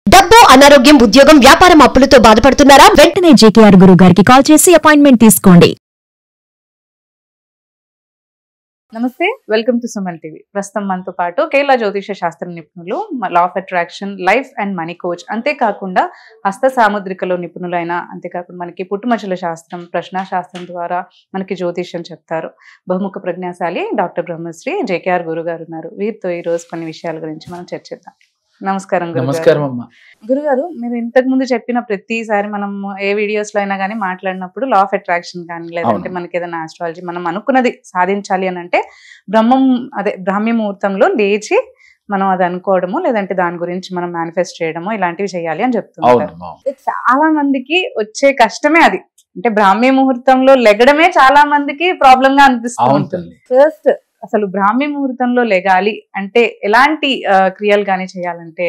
డబ్బు, అనారోగ్యం, ఉద్యోగం, వ్యాపారం, అప్పులతో బాధపడుతున్నారా? వెంటనే జేకేఆర్ గురువు గారికి కాల్ చేసి అపాయింట్మెంట్ తీసుకోండి. నమస్తే, వెల్కమ్ టు సుమన్ టీవీ. ప్రస్తుతం మనతో పాటు కేరళ జ్యోతిష శాస్త్ర నిపుణులు, law of attraction, life and money coach, అంతేకాకుండా హస్త సాముద్రికలో నిపుణులైన, అంతేకాకుండా మనకి పుట్టుమచ్చల శాస్త్రం, ప్రశ్న శాస్త్రం ద్వారా మనకి జ్యోతిష్యం చెప్తారు బహుముఖ ప్రజ్ఞాశాలి డాక్టర్ బ్రహ్మశ్రీ జేకేఆర్ గురువు గారు ఉన్నారు. వీరితో ఈ రోజు కొన్ని విషయాల గురించి మనం చర్చిద్దాం. నమస్కారం గురుగారు. మీరు ఇంతకు ముందు చెప్పిన ప్రతిసారి మనం ఏ వీడియోస్ లో అయినా కానీ మాట్లాడినప్పుడు లా ఆఫ్ అట్రాక్షన్ కానీ, లేదంటే మనకి ఏదైనా ఆస్ట్రాలజీ మనం అనుకున్నది సాధించాలి అని అంటే బ్రాహ్మీ ముహూర్తంలో లేచి మనం అది అనుకోవడము, లేదంటే దాని గురించి మనం మేనిఫెస్ట్ చేయడము, ఇలాంటివి చేయాలి అని చెప్తున్నారు. చాలా మందికి వచ్చే కష్టమే అది. అంటే బ్రాహ్మీ ముహూర్తంలో లెగడమే చాలా మందికి ప్రాబ్లం గా అనిపిస్తూ ఉంటుంది. ఫస్ట్ అసలు బ్రాహ్మీ ముహూర్తంలో లెగాలి అంటే ఎలాంటి క్రియలు కానీ చేయాలంటే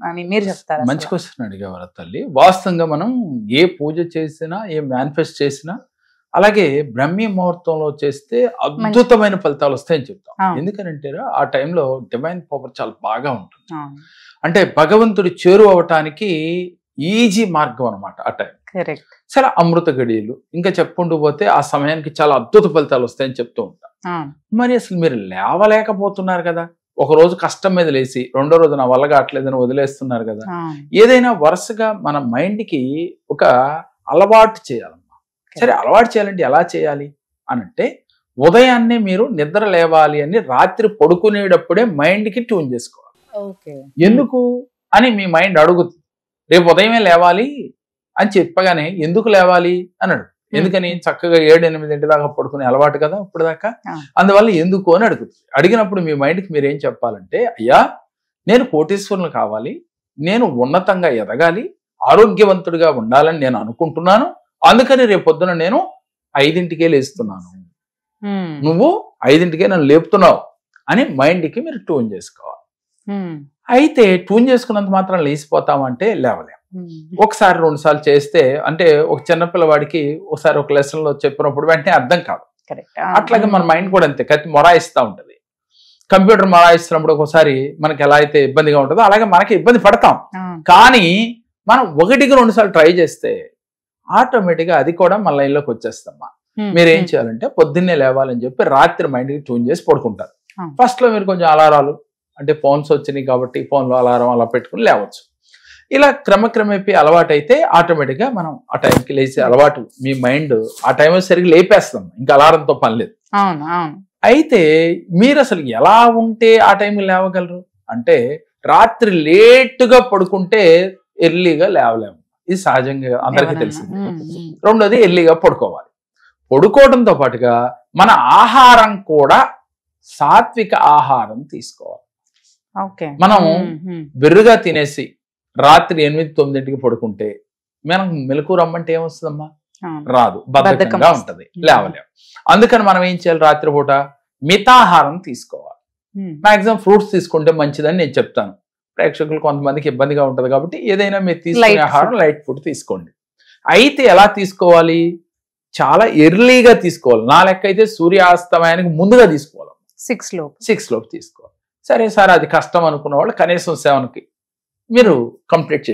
అని మీరు చెప్తారా? మంచి క్వశ్చన్ అడిగేవారు తల్లి. వాస్తవంగా మనం ఏ పూజ చేసినా, ఏ మేనిఫెస్ట్ చేసినా, అలాగే బ్రాహ్మీ ముహూర్తంలో చేస్తే అద్భుతమైన ఫలితాలు వస్తాయని చెప్తాం. ఎందుకనంటే ఆ టైంలో డివైన్ పవర్ చాలా బాగా ఉంటుంది. అంటే భగవంతుడి చేరువ అవటానికి ఈజీ మార్గం అనమాట ఆ టైం. చాలా అమృత గడియలు, ఇంకా చెప్పుకుంటూ పోతే ఆ సమయానికి చాలా అద్భుత ఫలితాలు వస్తాయని చెప్తూ ఉంటాం. మరి అసలు మీరు లేవలేకపోతున్నారు కదా, ఒక రోజు కష్టం మీద లేచి రెండో రోజు నా వల్ల కావట్లేదని వదిలేస్తున్నారు కదా. ఏదైనా వరుసగా మన మైండ్కి ఒక అలవాటు చేయాలమ్మా. సరే, అలవాటు చేయాలంటే ఎలా చేయాలి అనంటే, ఉదయాన్నే మీరు నిద్ర లేవాలి అని రాత్రి పడుకునేటప్పుడే మైండ్కి ట్యూన్ చేసుకోవాలి. ఎందుకు అని మీ మైండ్ అడుగుతుంది. రేపు ఉదయమే లేవాలి అని చెప్పగానే ఎందుకు లేవాలి అని అడుగు. ఎందుకని? చక్కగా 7-8 దాకా పడుకునే అలవాటు కదా ఇప్పుడు దాకా, అందువల్ల ఎందుకు అని అడుగుతుంది. అడిగినప్పుడు మీ మైండ్కి మీరు ఏం చెప్పాలంటే, అయ్యా నేను కోటీశ్వరులు కావాలి, నేను ఉన్నతంగా ఎదగాలి, ఆరోగ్యవంతుడిగా ఉండాలని నేను అనుకుంటున్నాను, అందుకని రేపు పొద్దున నేను 5ంటికే లేస్తున్నాను, నువ్వు 5ంటికే నన్ను లేపుతున్నావు అని మైండ్కి మీరు ట్యూన్ చేసుకోవాలి. అయితే ట్యూన్ చేసుకున్నంత మాత్రం లేచిపోతామంటే లేవలేం. ఒకసారి 2 సార్లు చేస్తే, అంటే ఒక చిన్నపిల్లవాడికి ఒకసారి ఒక లెసన్ లో చెప్పినప్పుడు వెంటనే అర్థం కాదు. అట్లాగే మన మైండ్ కూడా అంతే, కత్తి మొరాయిస్తూ ఉంటది. కంప్యూటర్ మొరాయిస్తున్నప్పుడు ఒకసారి మనకి ఎలా అయితే ఇబ్బందిగా ఉంటుందో అలాగే మనకి ఇబ్బంది పడతాం. కానీ మనం 1-2 సార్లు ట్రై చేస్తే ఆటోమేటిక్గా అది కూడా మన లైన్లోకి వచ్చేస్తామా. మీరేం చేయాలంటే పొద్దున్నే లేవాలని చెప్పి రాత్రి మైండ్కి ట్యూన్ చేసి పడుకుంటారు. ఫస్ట్ లో మీరు కొంచెం అలారాలు, అంటే ఫోన్స్ వచ్చినాయి కాబట్టి ఫోన్లో అలారం అలా పెట్టుకుని లేవచ్చు. ఇలా క్రమక్రమేపీ అలవాటు అయితే ఆటోమేటిక్గా మనం ఆ టైంకి లేచే అలవాటు, మీ మైండ్ ఆ టైం సరిగ్గా లేపేస్తాం, ఇంకా అలారంతో పని లేదు. అయితే మీరు అసలు ఎలా ఉంటే ఆ టైంకి లేవగలరు అంటే, రాత్రి లేటుగా పడుకుంటే ఎర్లీగా లేవలేము, ఇది సహజంగా అందరికీ తెలిసింది. రెండోది ఎర్లీగా పడుకోవాలి. పడుకోవడంతో పాటుగా మన ఆహారం కూడా సాత్విక ఆహారం తీసుకోవాలి. మనం బెర్రుగా తినేసి రాత్రి 8-9ంటికి పడుకుంటే మనం మెలకు రమ్మంటే ఏమొస్తుందమ్మా? రాదు, బద్ధకంగా ఉంటది, లేవలేం. అందుకని మనం ఏం చేయాలి? రాత్రిపూట మితాహారం తీసుకోవాలి. మాక్సిమం ఫ్రూట్స్ తీసుకుంటే మంచిదని నేను చెప్తాను. ప్రేక్షకులు కొంతమందికి ఇబ్బందిగా ఉంటది కాబట్టి ఏదైనా మీరు తీసుకునే ఆహారం లైట్ ఫుడ్ తీసుకోండి. అయితే ఎలా తీసుకోవాలి? చాలా ఎర్లీగా తీసుకోవాలి. నా లెక్క అయితే సూర్యాస్తమయానికి ముందుగా తీసుకోవాలి. 6 లోపు తీసుకోవాలి. సరే సార్, అది కష్టం అనుకున్న వాళ్ళు కనీసం 7కి మీరు కంప్లీట్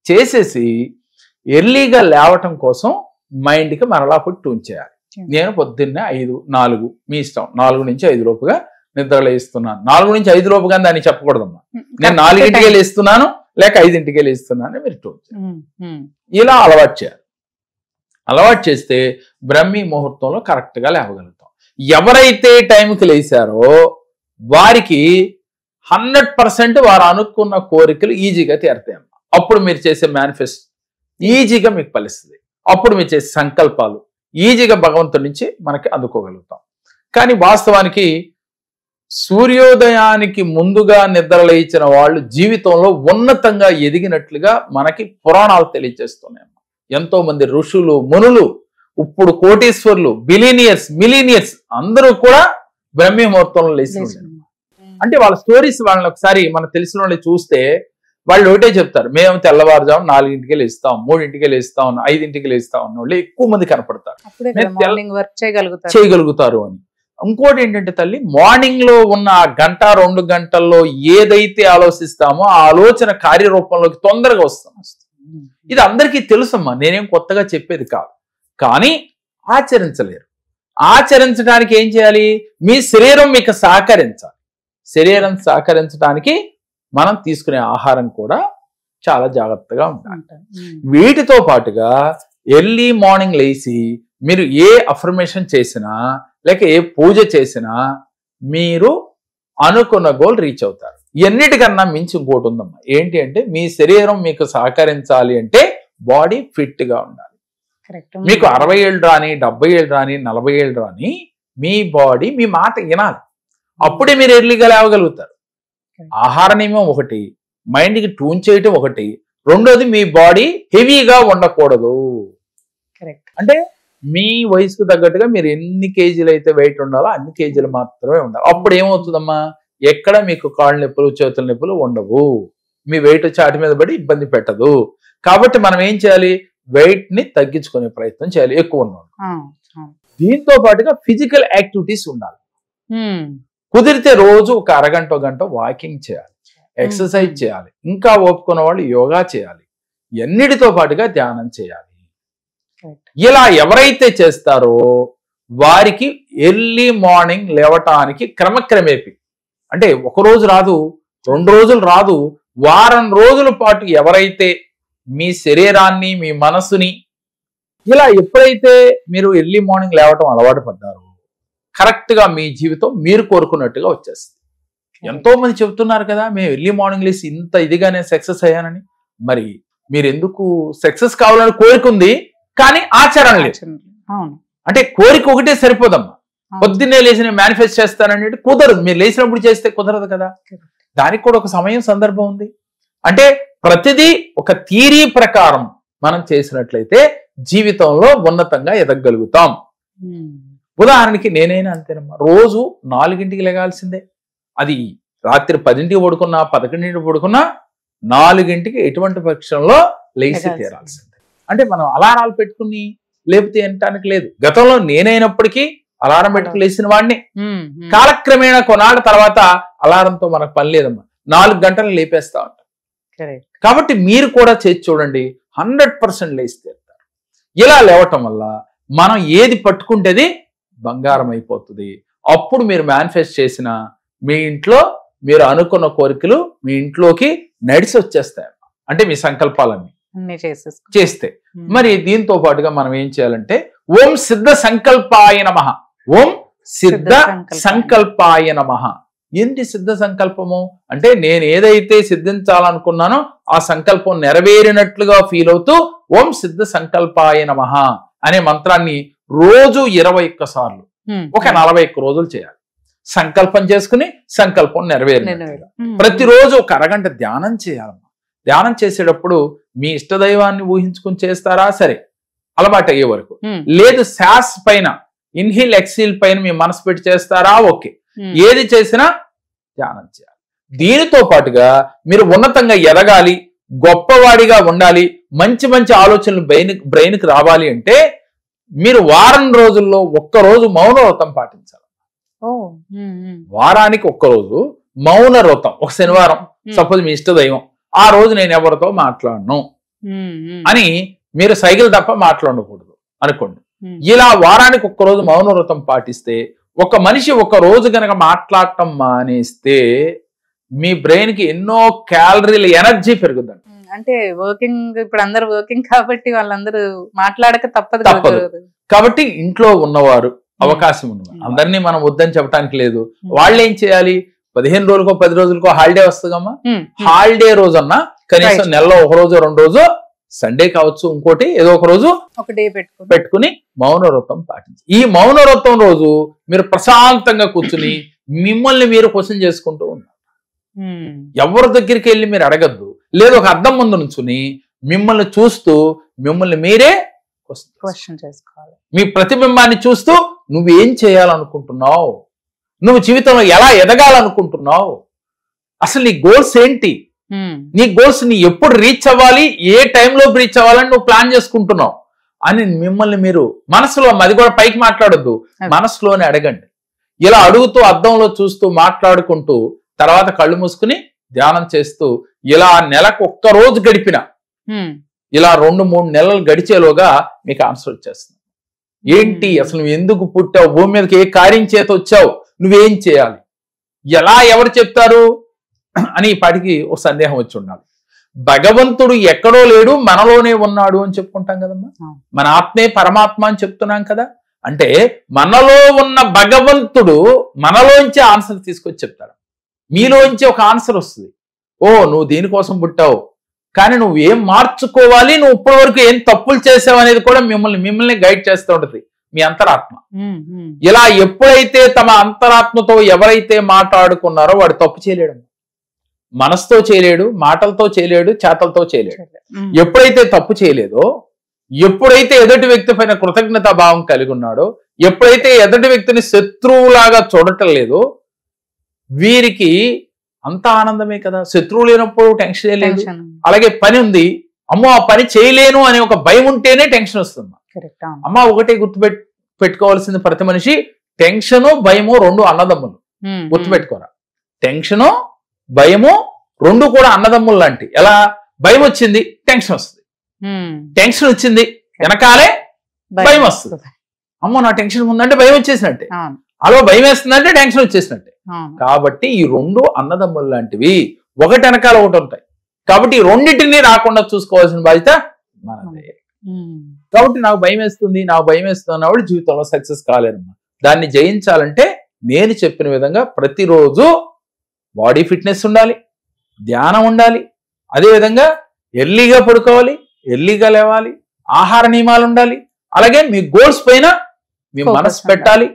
చేసేసి ఎర్లీగా లేవటం కోసం మైండ్కి మరలా ట్యూన్ చేయాలి. నేను పొద్దున్నే 5-4 మీ ఇష్టం, 4 నుంచి 5 లోపుగా నిద్ర లేస్తున్నాను. 4 నుంచి 5 లోపుగా దాన్ని చెప్పకూడదమ్మా. నేను 4ంటికే లేస్తున్నాను లేక 5ంటికే లేస్తున్నాను మీరు ట్యూన్ చేయాలి. ఇలా అలవాటు చేయాలి. అలవాటు చేస్తే బ్రాహ్మీ ముహూర్తంలో కరెక్ట్గా లేవగలుగుతాం. ఎవరైతే టైంకి లేచారో వారికి 100% వారు అనుకున్న కోరికలు ఈజీగా తీరుతాయమ్మా. అప్పుడు మీరు చేసే మేనిఫెస్ట్ ఈజీగా మీకు ఫలిస్తుంది. అప్పుడు మీరు చేసే సంకల్పాలు ఈజీగా భగవంతుడి నుంచి మనకి అందుకోగలుగుతాం. కానీ వాస్తవానికి సూర్యోదయానికి ముందుగా నిద్ర లేచిన వాళ్ళు జీవితంలో ఉన్నతంగా ఎదిగినట్లుగా మనకి పురాణాలు తెలియజేస్తున్నాయమ్మా. ఎంతో మంది ఋషులు, మునులు, ఇప్పుడు కోటీశ్వర్లు, బిలీనియర్స్, మిలీనియర్స్ అందరూ కూడా బ్రాహ్మీ ముహూర్తంలో లేచి, అంటే వాళ్ళ స్టోరీస్ వాళ్ళని ఒకసారి మనకు తెలిసిన వాళ్ళు చూస్తే వాళ్ళు ఒకటే చెప్తారు, మేము తెల్లవారుజాము 4ంటికి లేస్తాం, 3ంటికి లేస్తాం, 5ంటికి లేస్తాం అన్న వాళ్ళు ఎక్కువ మంది కనపడతారు, చేయగలుగుతారు అని. ఇంకోటి ఏంటంటే తల్లి, మార్నింగ్ లో ఉన్న ఆ గంట 2 గంటల్లో ఏదైతే ఆలోచిస్తామో ఆ ఆలోచన కార్యరూపంలోకి తొందరగా వస్తాం. ఇది అందరికీ తెలుసమ్మా, నేనేం కొత్తగా చెప్పేది కాదు. కానీ ఆచరించలేరు. ఆచరించడానికి ఏం చేయాలి? మీ శరీరం మీకు సహకరించాలి. శరీరం సహకరించడానికి మనం తీసుకునే ఆహారం కూడా చాలా జాగ్రత్తగా ఉండాలి. వీటితో పాటుగా ఎర్లీ మార్నింగ్ లేచి మీరు ఏ అఫర్మేషన్ చేసినా లేక ఏ పూజ చేసినా మీరు అనుకున్న గోల్ రీచ్ అవుతారు. ఎన్నిటికన్నా మించి ఇంకోటి ఉందమ్మా. ఏంటి అంటే మీ శరీరం మీకు సహకరించాలి అంటే బాడీ ఫిట్ గా ఉండాలి. మీకు 60 ఏళ్ళు రాని, 70 ఏళ్ళు రాని, 40 ఏళ్ళు రాని మీ బాడీ మీ మాట వినాలి. అప్పుడే మీరు ఎర్లీగా లేవగలుగుతారు. ఆహార నియమం ఒకటి, మైండ్కి ట్యూన్ చేయటం ఒకటి, రెండోది మీ బాడీ హెవీగా ఉండకూడదు. అంటే మీ వయసుకు తగ్గట్టుగా మీరు ఎన్ని కేజీలు అయితే వెయిట్ ఉండాలో అన్ని కేజీలు మాత్రమే ఉండాలి. అప్పుడు ఏమవుతుందమ్మా, ఎక్కడ మీకు కాళ్ళ నొప్పులు చేతుల నొప్పులు ఉండవు. మీ వెయిట్ చాటి మీద పడి ఇబ్బంది పెట్టదు. కాబట్టి మనం ఏం చేయాలి? వెయిట్ ని తగ్గించుకునే ప్రయత్నం చేయాలి, ఎక్కువ ఉండాలి. దీంతో పాటుగా ఫిజికల్ యాక్టివిటీస్ ఉండాలి. కుదిరితే రోజు ఒక అరగంట గంట వాకింగ్ చేయాలి, ఎక్సర్సైజ్ చేయాలి. ఇంకా ఓపుకున్న వాళ్ళు యోగా చేయాలి. ఎన్నిటితో పాటుగా ధ్యానం చేయాలి. ఇలా ఎవరైతే చేస్తారో వారికి ఎర్లీ మార్నింగ్ లేవటానికి క్రమక్రమేపి, అంటే ఒక రోజు రాదు, 2 రోజులు రాదు, వారం రోజుల పాటు ఎవరైతే మీ శరీరాన్ని మీ మనసుని ఇలా ఎప్పుడైతే మీరు ఎర్లీ మార్నింగ్ లేవటం అలవాటు పడ్డారో కరెక్ట్ గా మీ జీవితం మీరు కోరుకున్నట్టుగా వచ్చేస్తుంది. ఎంతో మంది చెబుతున్నారు కదా, మేము ఎర్లీ మార్నింగ్ లేసి ఇంత ఇదిగా నేను సక్సెస్ అయ్యానని. మరి మీరు ఎందుకు సక్సెస్ కావాలని కోరుకుంది కానీ ఆచరణ లేదు. అంటే కోరిక ఒకటే సరిపోదమ్మా. పొద్దున్నే లేచి నేను మేనిఫెస్ట్ చేస్తాననేది కుదరదు. మీరు లేచినప్పుడు చేస్తే కుదరదు కదా. దానికి కూడా ఒక సమయం సందర్భం ఉంది. అంటే ప్రతిదీ ఒక థియరీ ప్రకారం మనం చేసినట్లయితే జీవితంలో ఉన్నతంగా ఎదగలుగుతాం. ఉదాహరణకి నేనైనా అంతేనమ్మా, రోజు 4ంటికి లెగాల్సిందే. అది రాత్రి 10ంటికి పడుకున్నా 11ంటికి పడుకున్నా 4ంటికి ఎటువంటి పక్షంలో లేచి తీరాల్సిందే. అంటే మనం అలారాలు పెట్టుకుని లేపితే అనటానికి లేదు. గతంలో నేనైనప్పటికీ అలారం పెట్టుకుని లేచిన వాడిని. కాలక్రమేణా కొన్నాళ్ళ తర్వాత అలారంతో మనకు పని లేదమ్మా, 4 గంటలు లేపేస్తా ఉంటాం. కాబట్టి మీరు కూడా చేసి చూడండి, 100% లేచి తీరుతారు. ఇలా లేవటం వల్ల మనం ఏది పట్టుకుంటేది బంగారం అయిపోతుంది. అప్పుడు మీరు మేనిఫెస్ట్ చేసిన మీ ఇంట్లో మీరు అనుకున్న కోరికలు మీ ఇంట్లోకి నడిచి వచ్చేస్తాయి. అంటే మీ సంకల్పాలన్నీ చేస్తే. మరి దీంతో పాటుగా మనం ఏం చేయాలంటే ఓం సిద్ధ సంకల్పాయ నమః, ఓం సిద్ధ సంకల్పాయ నమః. ఏంటి సిద్ధ సంకల్పము అంటే నేను ఏదైతే సిద్ధించాలనుకున్నానో ఆ సంకల్పం నెరవేరినట్లుగా ఫీల్ అవుతూ ఓం సిద్ధ సంకల్పాయ నమః అనే మంత్రాన్ని రోజు 21 సార్లు ఒక 41 రోజులు చేయాలి. సంకల్పం చేసుకుని సంకల్పం నెరవేరినట్లుగా ప్రతిరోజు ఒక అరగంట ధ్యానం చేయాలమ్మా. ధ్యానం చేసేటప్పుడు మీ ఇష్టదైవాన్ని ఊహించుకుని చేస్తారా సరే, అలవాటు అయ్యే వరకు. లేదు శ్వాస పైన ఇన్హీల్ ఎక్సీల్ పైన మీ మనసు పెట్టి చేస్తారా ఓకే. ఏది చేసినా ధ్యానం చేయాలి. దీనితో పాటుగా మీరు ఉన్నతంగా ఎదగాలి, గొప్పవాడిగా ఉండాలి, మంచి మంచి ఆలోచనలు బ్రెయిన్కి రావాలి అంటే మీరు వారం రోజుల్లో ఒక్కరోజు మౌన వ్రతం పాటించాలి. వారానికి ఒక్కరోజు మౌన వ్రతం. ఒక శనివారం సపోజ్ మీ ఇష్టదైవం, ఆ రోజు నేను ఎవరితో మాట్లాడను అని మీరు సైకిల్ తప్ప మాట్లాడకూడదు అనుకోండి. ఇలా వారానికి ఒక్కరోజు మౌన వ్రతం పాటిస్తే, ఒక మనిషి ఒక రోజు కనుక మాట్లాడటం మానేస్తే మీ బ్రెయిన్ కి ఎన్నో క్యాలరీల ఎనర్జీ పెరుగుతుంది. అంటే వర్కింగ్, ఇప్పుడు అందరు వర్కింగ్ కాబట్టి వాళ్ళందరూ మాట్లాడక తప్పదు. కాబట్టి ఇంట్లో ఉన్నవారు, అవకాశం ఉన్నవారు, అందరినీ మనం వద్దని చెప్పడానికి లేదు. వాళ్ళు ఏం చేయాలి, 15 రోజులకో 10 రోజులకో హాలిడే వస్తుందమ్మా. హాలిడే రోజన్నా కనీసం నెలలో 1 రోజు 2 రోజు, సండే కావచ్చు ఇంకోటి ఏదో ఒక రోజు ఒక డే పెట్టుకుని మౌన వ్రతం పాటించి, ఈ మౌన వ్రతం రోజు మీరు ప్రశాంతంగా కూర్చుని మిమ్మల్ని మీరు క్వశ్చన్ చేసుకుంటూ ఉన్నారు. ఎవరి దగ్గరికి వెళ్ళి మీరు అడగద్దు. లేదు ఒక అద్దం ముందు నుంచుని మిమ్మల్ని చూస్తూ మిమ్మల్ని మీరే క్వశ్చన్ చేసుకోవాలి. మీ ప్రతిబింబాన్ని చూస్తూ నువ్వేం చేయాలనుకుంటున్నావు, నువ్వు జీవితంలో ఎలా ఎదగాలనుకుంటున్నావు, అసలు నీ గోల్స్ ఏంటి, నీ గోల్స్ ని ఎప్పుడు రీచ్ అవ్వాలి, ఏ టైంలో రీచ్ అవ్వాలని నువ్వు ప్లాన్ చేసుకుంటున్నావు అని మిమ్మల్ని మీరు మనసులో, అది కూడా పైకి మాట్లాడొద్దు, మనసులోనే అడగండి. ఇలా అడుగుతూ అద్దంలో చూస్తూ మాట్లాడుకుంటూ తర్వాత కళ్ళు మూసుకుని ధ్యానం చేస్తూ ఇలా నెలకు ఒక్క రోజు గడిపిన ఇలా 2-3 నెలలు గడిచేలోగా మీకు ఆన్సర్ వచ్చేస్తుంది. ఏంటి అసలు నువ్వు ఎందుకు పుట్టావు, భూమి మీదకి ఏ కార్యం చేత వచ్చావు, నువ్వేం చేయాలి, ఎలా ఎవరు చెప్తారు అని ఈ పాటికి ఒక సందేహం వచ్చి ఉండాలి. భగవంతుడు ఎక్కడో లేడు మనలోనే ఉన్నాడు అని చెప్పుకుంటాం కదమ్మా. మన ఆత్మే పరమాత్మ అని చెప్తున్నాం కదా. అంటే మనలో ఉన్న భగవంతుడు మనలోంచి ఆన్సర్ తీసుకొచ్చి చెప్తాడు. మీలోంచి ఒక ఆన్సర్ వస్తుంది, ఓ నువ్వు దీనికోసం పుట్టావు, కానీ నువ్వు ఏం మార్చుకోవాలి, నువ్వు ఇప్పటి వరకు ఏం తప్పులు చేసావు అనేది కూడా మిమ్మల్ని గైడ్ చేస్తూ ఉంటుంది మీ అంతరాత్మ. ఇలా ఎప్పుడైతే తమ అంతరాత్మతో ఎవరైతే మాట్లాడుకున్నారో వాడు తప్పు చేయలేడు. మనసుతో చేయలేడు, మాటలతో చేయలేడు, చేతలతో చేయలేడు. ఎప్పుడైతే తప్పు చేయలేదో, ఎప్పుడైతే ఎదుటి వ్యక్తి పైన కృతజ్ఞతా భావం కలిగి ఉన్నాడో, ఎప్పుడైతే ఎదుటి వ్యక్తిని శత్రువులాగా చూడటం లేదో, వీరికి అంత ఆనందమే కదా. శత్రువు లేనప్పుడు టెన్షన్ లేదు. అలాగే పని ఉంది, అమ్మో ఆ పని చేయలేను అనే ఒక భయం ఉంటేనే టెన్షన్ వస్తుంది. అమ్మ ఒకటే పెట్టుకోవాల్సింది, ప్రతి మనిషి టెన్షను భయము 2 అన్నదమ్ములు. గుర్తుపెట్టుకోరా, టెన్షను భయము 2 కూడా అన్నదమ్ములు లాంటి. ఎలా, భయం వచ్చింది టెన్షన్ వస్తుంది, టెన్షన్ వచ్చింది వెనకాలే భయం వస్తుంది. అమ్మో నా టెన్షన్ ఉందంటే భయం వచ్చేసినట్టే, అలా భయం వేస్తుందంటే టెన్షన్ వచ్చేసినట్టే. కాబట్టి ఈ 2 అన్నదమ్ములు లాంటివి, ఒకటి వెనకాల ఒకటి ఉంటాయి. కాబట్టి ఈ రెండింటిని రాకుండా చూసుకోవాల్సిన బాధ్యత మనదే. కాబట్టి నాకు భయం వేస్తుంది అన్నవాడు జీవితంలో సక్సెస్ కాలేనమ్మా. దాన్ని జయించాలంటే నేను చెప్పిన విధంగా ప్రతిరోజు బాడీ ఫిట్నెస్ ఉండాలి, ధ్యానం ఉండాలి, అదేవిధంగా ఎర్లీగా పడుకోవాలి, ఎర్లీగా లేవాలి, ఆహార నియమాలు ఉండాలి, అలాగే మీ గోల్స్ పైన మీ మనసు పెట్టాలి.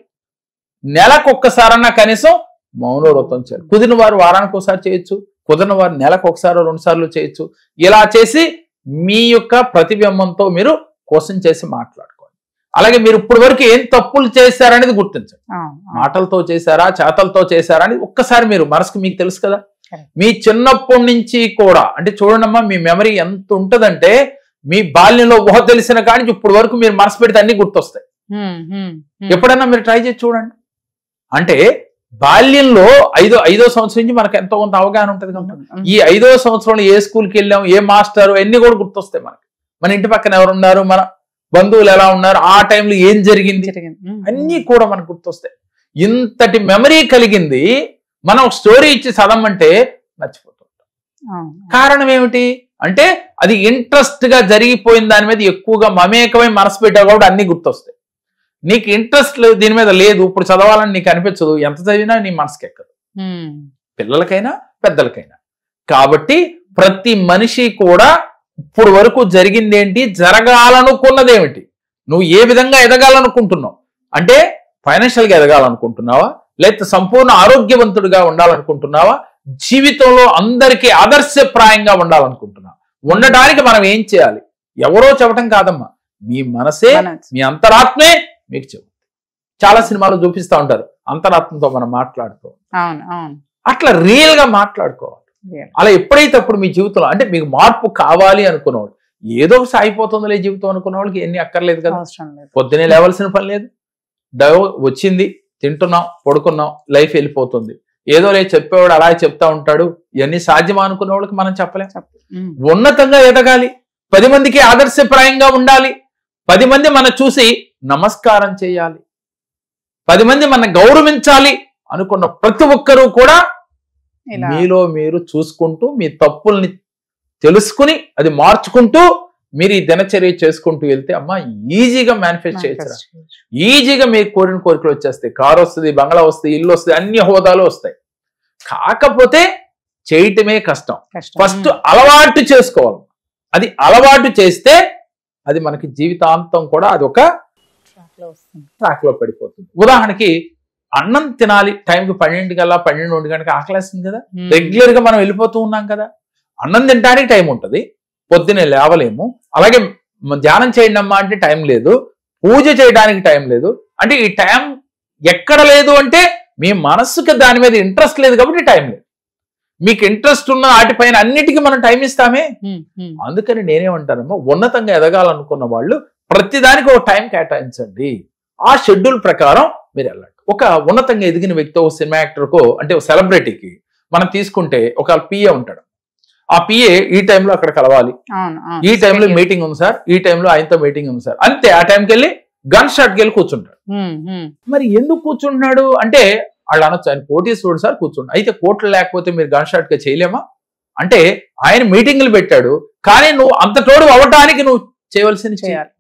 నెలకు ఒక్కసారన్నా కనీసం మౌన వ్రతం చేయాలి. కుదిరిన వారు వారానికి ఒకసారి చేయొచ్చు, కుదిరిన వారు నెలకు 1-2 సార్లు చేయొచ్చు. ఇలా చేసి మీ యొక్క ప్రతిబింబంతో మీరు క్వశ్చన్ చేసి మాట్లాడుకోవాలి. అలాగే మీరు ఇప్పటి వరకు ఏం తప్పులు చేశారనేది గుర్తించండి. మాటలతో చేశారా, చేతలతో చేశారా అని ఒక్కసారి మీరు మనసుకు మీకు తెలుసు కదా. మీ చిన్నప్పటి నుంచి కూడా, అంటే చూడండమ్మా మీ మెమరీ ఎంత ఉంటుందంటే, మీ బాల్యంలో ఊహ తెలిసిన కానీ ఇప్పటి వరకు మీరు మనసు పెడితే అన్ని గుర్తొస్తాయి. ఎప్పుడైనా మీరు ట్రై చేసి చూడండి. అంటే బాల్యంలో 5వ సంవత్సరం నుంచి మనకు ఎంతో కొంత అవగాహన ఉంటుంది కదా. ఈ 5వ సంవత్సరంలో ఏ స్కూల్కి వెళ్ళాం, ఏ మాస్టర్, అన్ని కూడా గుర్తొస్తాయి మనకి. మన ఇంటి పక్కన ఎవరు ఉన్నారు, మన బంధువులు ఎలా ఉన్నారు, ఆ టైంలో ఏం జరిగింది, అన్నీ కూడా మనకు గుర్తొస్తాయి. ఇంతటి మెమరీ కలిగింది మనం ఒక స్టోరీ ఇచ్చి చదవమంటే మర్చిపోతుంటాం. కారణం ఏమిటి అంటే అది ఇంట్రెస్ట్ గా జరిగిపోయిన దాని మీద ఎక్కువగా మమేకమై మనసు పెట్టావు కాబట్టి అన్ని గుర్తొస్తాయి. నీకు ఇంట్రెస్ట్ దీని మీద లేదు, ఇప్పుడు చదవాలని నీకు అనిపించదు, ఎంత చదివినా నీ మనసుకి ఎక్కదు, పిల్లలకైనా పెద్దలకైనా. కాబట్టి ప్రతి మనిషి కూడా ఇప్పుడు వరకు జరిగింది ఏంటి, జరగాలనుకున్నదేమిటి, నువ్వు ఏ విధంగా ఎదగాలనుకుంటున్నావు, అంటే ఫైనాన్షియల్ గా ఎదగాలనుకుంటున్నావా, లేకపోతే సంపూర్ణ ఆరోగ్యవంతుడిగా ఉండాలనుకుంటున్నావా, జీవితంలో అందరికీ ఆదర్శప్రాయంగా ఉండాలనుకుంటున్నావా, ఉండడానికి మనం ఏం చేయాలి, ఎవరో చెప్పటం కాదమ్మా, మీ మనసే మీ అంతరాత్మే మీకు చెబుతుంది. చాలా సినిమాలు చూపిస్తూ ఉంటారు అంతరాత్మతో మనం మాట్లాడుతూ, అట్లా రియల్ గా మాట్లాడుకోవాలి. అలా ఎప్పుడైతే అప్పుడు మీ జీవితంలో, అంటే మీకు మార్పు కావాలి అనుకున్నవాడు, ఏదో సాగిపోతుందిలే జీవితం అనుకున్న వాళ్ళకి ఎన్ని అక్కర్లేదు కదా. పొద్దునే లేవాల్సిన పని లేదు, వచ్చింది తింటున్నాం పడుకున్నాం లైఫ్ వెళ్ళిపోతుంది. ఏదో లేదు చెప్పేవాడు అలా చెప్తా ఉంటాడు, ఇవన్నీ సాధ్యమా అనుకున్న వాళ్ళకి మనం చెప్పలేం. ఉన్నతంగా ఎదగాలి, 10 మందికి ఆదర్శప్రాయంగా ఉండాలి, 10 మంది మన చూసి నమస్కారం చేయాలి, 10 మంది మన గౌరవించాలి అనుకున్న ప్రతి ఒక్కరూ కూడా మీలో మీరు చూసుకుంటూ మీ తప్పుల్ని తెలుసుకుని అది మార్చుకుంటూ మీరు ఈ దినచర్య చేసుకుంటూ వెళ్తే అమ్మా ఈజీగా మేనిఫెస్ట్ చేయొచ్చు. ఈజీగా మీకు కోరిన కోరికలు వచ్చేస్తాయి. కారు వస్తుంది, బంగ్లా వస్తుంది, ఇల్లు వస్తుంది, అన్ని హోదాలు వస్తాయి. కాకపోతే చేయటమే కష్టం. ఫస్ట్ అలవాటు చేసుకోవాలి. అది అలవాటు చేస్తే అది మనకి జీవితాంతం కూడా అది ఒక ట్రాక్ లో పడిపోతుంది. ఉదాహరణకి అన్నం తినాలి టైంకి 12 గంటల 12-1 గంటకి ఆకలేస్తుంది కదా, రెగ్యులర్ గా మనం వెళ్ళిపోతూ ఉన్నాం కదా. అన్నం తినడానికి టైం ఉంటుంది, పొద్దునే లేవలేము. అలాగే ధ్యానం చేయండి అమ్మా అంటే టైం లేదు, పూజ చేయడానికి టైం లేదు. అంటే ఈ టైం ఎక్కడ లేదు అంటే మీ మనస్సుకి దాని మీద ఇంట్రెస్ట్ లేదు కాబట్టి టైం లేదు. మీకు ఇంట్రెస్ట్ ఉన్న వాటిపైన అన్నిటికీ మనం టైం ఇస్తామే. అందుకని నేనేమంటానమ్మా, ఉన్నతంగా ఎదగాలనుకున్న వాళ్ళు ప్రతిదానికి ఒక టైం కేటాయించండి, ఆ షెడ్యూల్ ప్రకారం మీరు వెళ్ళండి. ఒక ఉన్నతంగా ఎదిగిన వ్యక్తి, ఒక సినిమా యాక్టర్కో అంటే ఒక సెలబ్రిటీకి మనం తీసుకుంటే ఒక పిఏ ఉంటాడు. ఆ పిఏ ఈ టైంలో అక్కడ కలవాలి, ఈ టైంలో మీటింగ్ ఉంది సార్, ఈ టైంలో ఆయనతో మీటింగ్ ఉంది సార్, అంతే. ఆ టైంకి వెళ్ళి గన్ షాట్కి వెళ్ళి కూర్చుంటాడు. మరి ఎందుకు కూర్చుంటున్నాడు అంటే వాళ్ళు అనొచ్చు, ఆయన కోటీశ్వరుడు సార్ కూర్చుంటాడు. అయితే కోట్లు లేకపోతే మీరు గన్ షాట్ గా చేయలేమా అంటే ఆయన మీటింగ్లు పెట్టాడు, కానీ నువ్వు అంత తోడు అవ్వటానికి నువ్వు చేయవలసింది చేయాలి.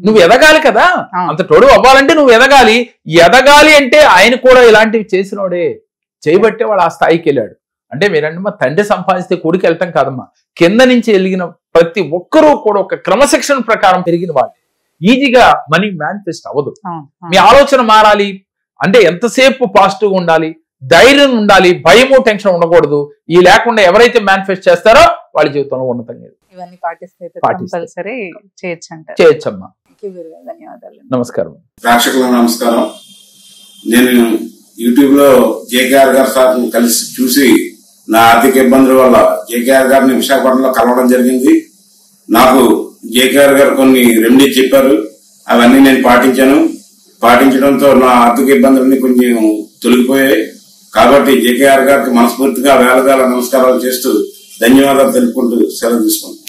నువ్వు ఎదగాలి కదా, అంత తోడు అవ్వాలంటే నువ్వు ఎదగాలి. ఎదగాలి అంటే ఆయన కూడా ఇలాంటివి చేసినోడే, చేయబట్టే వాడు ఆ స్థాయికి వెళ్ళాడు. అంటే మీరంటే మా తండ్రి సంపాదిస్తే కొడుకు వెళ్తాం కాదమ్మా, కింద నుంచి ఎదిగిన ప్రతి ఒక్కరూ కూడా ఒక క్రమశిక్షణ ప్రకారం పెరిగిన వాళ్ళు. ఈజీగా మనీ మేనిఫెస్ట్ అవ్వదు. మీ ఆలోచన మారాలి అంటే ఎంతసేపు పాజిటివ్గా ఉండాలి, ధైర్యం ఉండాలి, భయము టెన్షన్ ఉండకూడదు. ఈ లేకుండా ఎవరైతే మేనిఫెస్ట్ చేస్తారో వాళ్ళ జీవితంలో ఉన్నతంగా ఇవన్నీ పాటిస్తే చేయొచ్చమ్మా. ధన్యవాదాలు. నమస్కారం. ప్రేక్షకులకు నమస్కారం. నేను యూట్యూబ్ లో జేకేఆర్ గారు సార్ కలిసి చూసి నా ఆర్థిక ఇబ్బందుల వల్ల జేకేఆర్ గారిని విశాఖపట్నంలో కలవడం జరిగింది. నాకు జేకేఆర్ గారు కొన్ని రెమెడీస్ చెప్పారు, అవన్నీ నేను పాటించడంతో నా ఆర్థిక ఇబ్బందులన్నీ కొంచెం తొలగిపోయాయి. కాబట్టి జేకేఆర్ గారికి మనస్ఫూర్తిగా వేల నమస్కారాలు చేస్తూ ధన్యవాదాలు తెలుపుకుంటూ సెలవు తీసుకుంటాను.